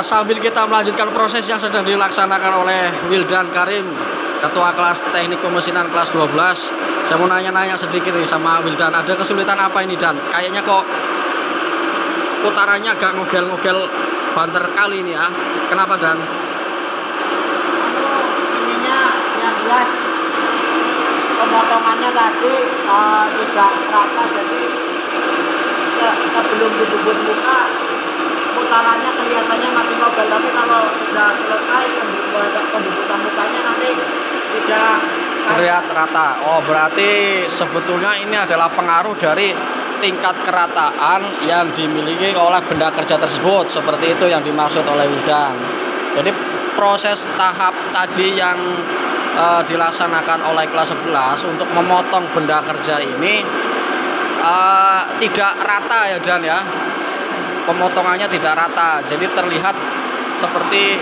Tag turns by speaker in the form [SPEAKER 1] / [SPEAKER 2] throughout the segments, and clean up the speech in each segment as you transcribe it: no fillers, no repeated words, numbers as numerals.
[SPEAKER 1] Sambil kita melanjutkan proses yang sedang dilaksanakan oleh Wildan Karim, Ketua kelas Teknik Pemesinan kelas 12. Saya mau nanya-nanya sedikit nih sama Wildan, ada kesulitan apa ini Dan? Kayaknya kok putarannya agak ngogel-ngogel banter kali ini ya. Kenapa Dan?
[SPEAKER 2] Ininya yang jelas pemotongannya tadi tidak rata, jadi sebelum dibubut muka putarannya kelihatannya masih ngogel, tapi kalau sudah selesai pembubutan mukanya nanti sudah
[SPEAKER 1] terlihat rata. Oh, berarti sebetulnya ini adalah pengaruh dari tingkat kerataan yang dimiliki oleh benda kerja tersebut. Seperti itu yang dimaksud oleh Wildan. Jadi proses tahap tadi yang dilaksanakan oleh kelas 11 untuk memotong benda kerja ini tidak rata ya Dan ya. Pemotongannya tidak rata, jadi terlihat seperti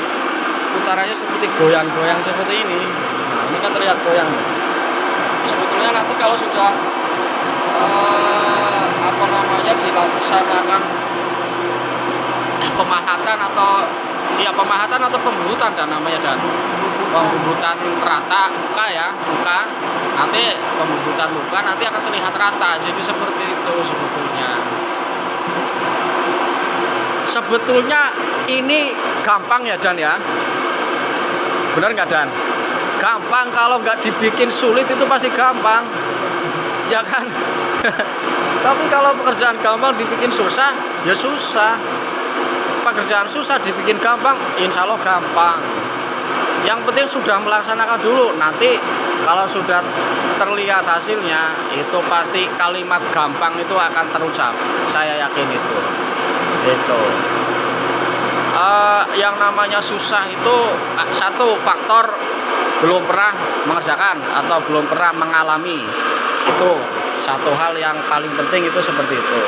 [SPEAKER 1] putarannya seperti goyang-goyang seperti ini. Nah, ini kan terlihat goyang. Sebetulnya nanti kalau sudah dilaksanakan pemahatan atau pembubutan Dan namanya Dan. Pembubutan rata muka ya, nanti pembubutan muka nanti akan terlihat rata. Jadi seperti itu sebetulnya. Sebetulnya ini gampang ya Dan ya. Benar nggak Dan? Gampang, kalau nggak dibikin sulit itu pasti gampang. Ya kan? Tapi kalau pekerjaan gampang dibikin susah, ya susah. Pekerjaan susah dibikin gampang, insya Allah gampang. Yang penting sudah melaksanakan dulu. Nanti kalau sudah terlihat hasilnya, itu pasti kalimat gampang itu akan terucap. Saya yakin itu. Yang namanya susah itu satu faktor belum pernah mengerjakan atau belum pernah mengalami. Itu satu hal yang paling penting, itu seperti itu.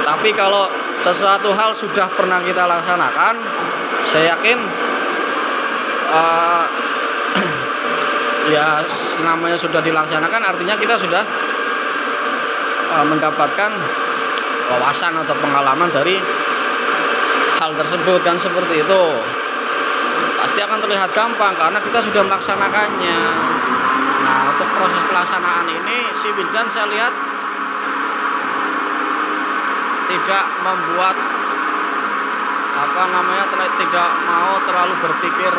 [SPEAKER 1] Tapi kalau sesuatu hal sudah pernah kita laksanakan, saya yakin ya namanya sudah dilaksanakan, artinya kita sudah mendapatkan wawasan atau pengalaman dari hal tersebut, kan seperti itu. Pasti akan terlihat gampang karena kita sudah melaksanakannya. Nah, untuk proses pelaksanaan ini si Wildan saya lihat tidak membuat tidak mau terlalu berpikir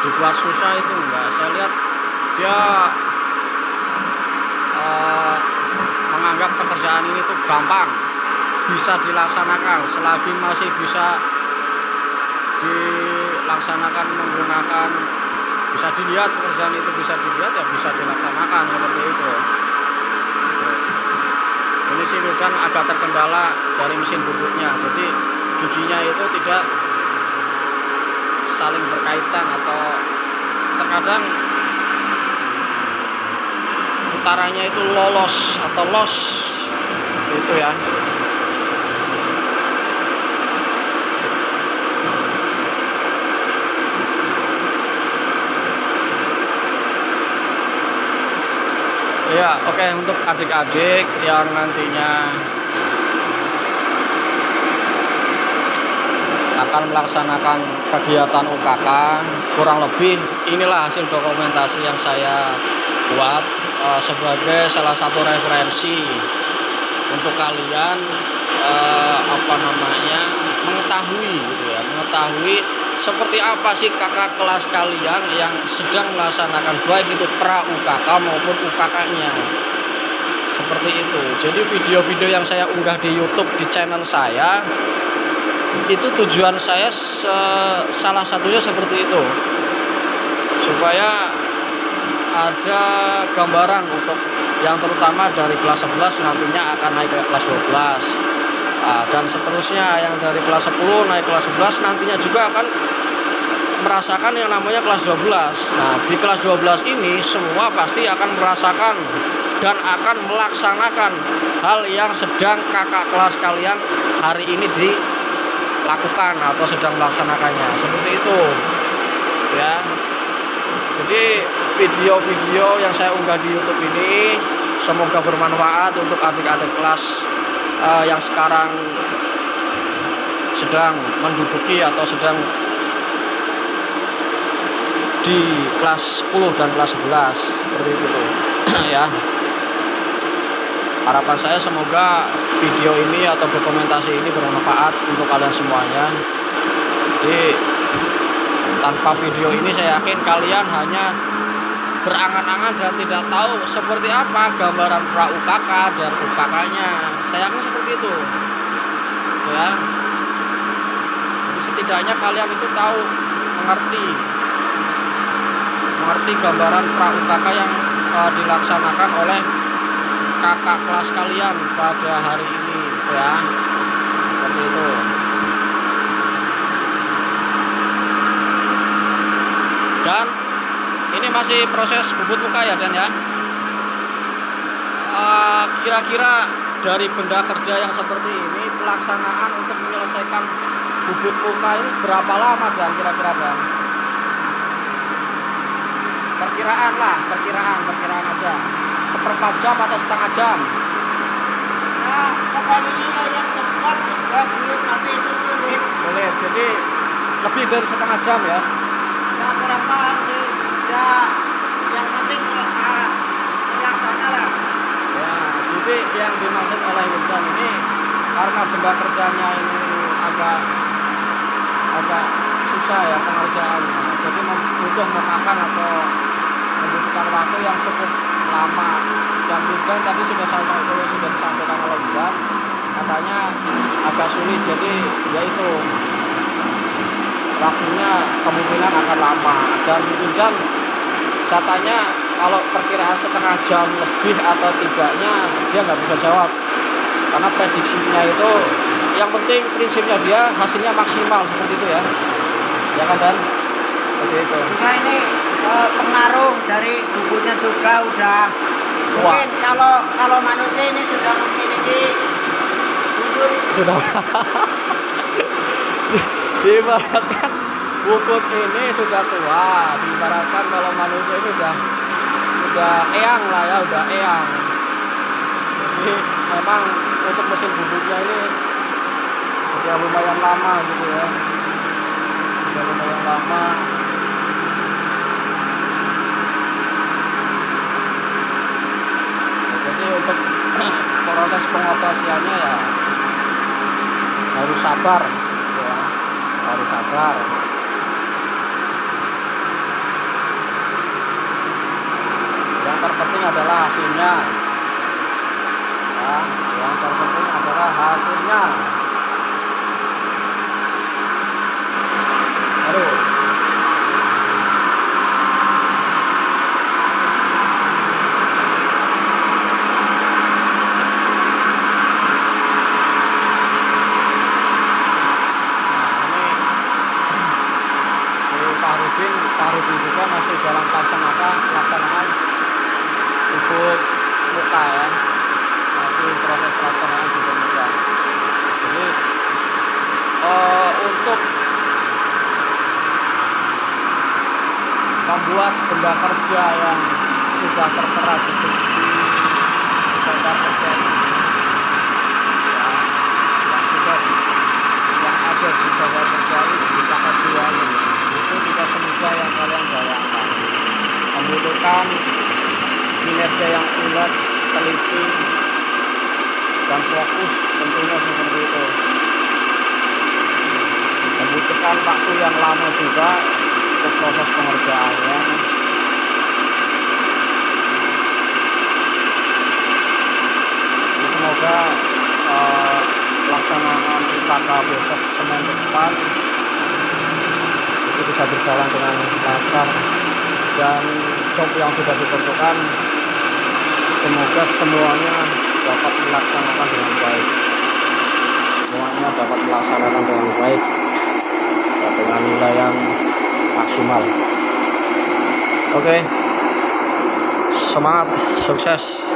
[SPEAKER 1] dibuat susah, itu enggak. Saya lihat dia menganggap pekerjaan ini tuh gampang, bisa dilaksanakan selagi masih bisa dilaksanakan menggunakan, bisa dilihat pekerjaan itu bisa dilihat, ya bisa dilaksanakan seperti itu. Ini sih Wildan agak terkendala dari mesin bubutnya, jadi giginya itu tidak saling berkaitan atau terkadang putarannya itu lolos atau los itu ya. Ya, oke. Untuk adik-adik yang nantinya akan melaksanakan kegiatan UKK, kurang lebih inilah hasil dokumentasi yang saya buat sebagai salah satu referensi untuk kalian mengetahui seperti apa sih kakak kelas kalian yang sedang melaksanakan, baik itu pra UKK maupun UKK-nya. Seperti itu. Jadi video-video yang saya unggah di YouTube di channel saya, itu tujuan saya salah satunya seperti itu, supaya ada gambaran untuk yang terutama dari kelas 11 nantinya akan naik ke kelas 12. Dan seterusnya yang dari kelas 10 naik kelas 11 nantinya juga akan merasakan yang namanya kelas 12. Nah, di kelas 12 ini semua pasti akan merasakan dan akan melaksanakan hal yang sedang kakak kelas kalian hari ini dilakukan atau sedang melaksanakannya. Seperti itu ya. Jadi video-video yang saya unggah di YouTube ini semoga bermanfaat untuk adik-adik kelas yang sekarang sedang menduduki atau sedang di kelas 10 dan kelas 11 seperti itu tuh. Ya, harapan saya semoga video ini atau dokumentasi ini bermanfaat untuk kalian semuanya. Jadi tanpa video ini saya yakin kalian hanya berangan-angan dan tidak tahu seperti apa gambaran pra UKK dan UKK-nya. Saya yakin seperti itu, ya. Jadi setidaknya kalian itu tahu, mengerti gambaran pra UKK yang dilaksanakan oleh kakak kelas kalian pada hari ini, gitu ya. Seperti itu. Dan ini masih proses bubut muka ya, Dan ya. Kira-kira dari benda kerja yang seperti ini, pelaksanaan untuk menyelesaikan bubut muka ini berapa lama, Dan? Kira-kira, Dan? Perkiraan aja. Seperempat jam atau setengah jam?
[SPEAKER 2] Nah, pokoknya yang cepat terus bagus, tapi itu sulit.
[SPEAKER 1] Jadi lebih dari setengah jam ya.
[SPEAKER 2] Ya berapa sih? Ya yang penting terlaksana lah.
[SPEAKER 1] Ya, jadi yang dimaksud oleh Wildan ini karena benda kerjanya ini agak susah ya pengerjaannya. Jadi butuh memakan atau membutuhkan waktu yang cukup lama. Dan Wildan tadi sudah disampaikan oleh Wildan, katanya agak sulit. Jadi yaitu waktunya kemungkinan akan lama. Dan Wildan saya tanya kalau perkiraan setengah jam lebih atau tidaknya dia nggak bisa jawab, karena prediksinya itu yang penting prinsipnya dia hasilnya maksimal seperti itu ya kan, Dan? Seperti itu.
[SPEAKER 2] Juga ini pengaruh dari bubutnya juga udah mungkin kalau manusia ini sudah memiliki buyut
[SPEAKER 1] Sudah. Diibaratkan bubut ini sudah tua, diibaratkan kalau manusia ini udah eyang lah ya, udah eyang. Jadi memang untuk mesin bubutnya ini sudah lumayan lama gitu ya, sudah lumayan lama. Ya, jadi untuk proses pengoperasiannya ya harus sabar gitu ya. Harus sabar. Yang terpenting adalah hasilnya ya, yang terpenting adalah hasilnya. Aduh. Pak Rudin juga masih dalam pelaksanaan bubut muka ya, masih proses pelaksanaan bubut muka. Jadi untuk membuat benda kerja yang sudah tertera di benda kerja ya, yang ada di bawah kerja ini di kakak 2 ini, itu tidak semudah yang kalian bayangkan. Membutuhkan kinerja yang ulet, teliti, dan fokus tentunya seperti itu. Membutuhkan waktu yang lama juga untuk proses pengerjaannya. Jadi semoga pelaksanaan UKK besok Senin depan itu bisa berjalan dengan lancar, dan job yang sudah ditentukan semoga semuanya dapat dilaksanakan dengan baik. Semuanya dapat dilaksanakan dengan baik ya, dengan nilai yang maksimal. Oke, semangat, sukses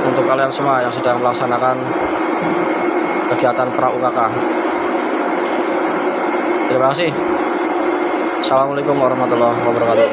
[SPEAKER 1] untuk kalian semua yang sedang melaksanakan kegiatan pra UKK. Terima kasih. Assalamualaikum warahmatullahi wabarakatuh.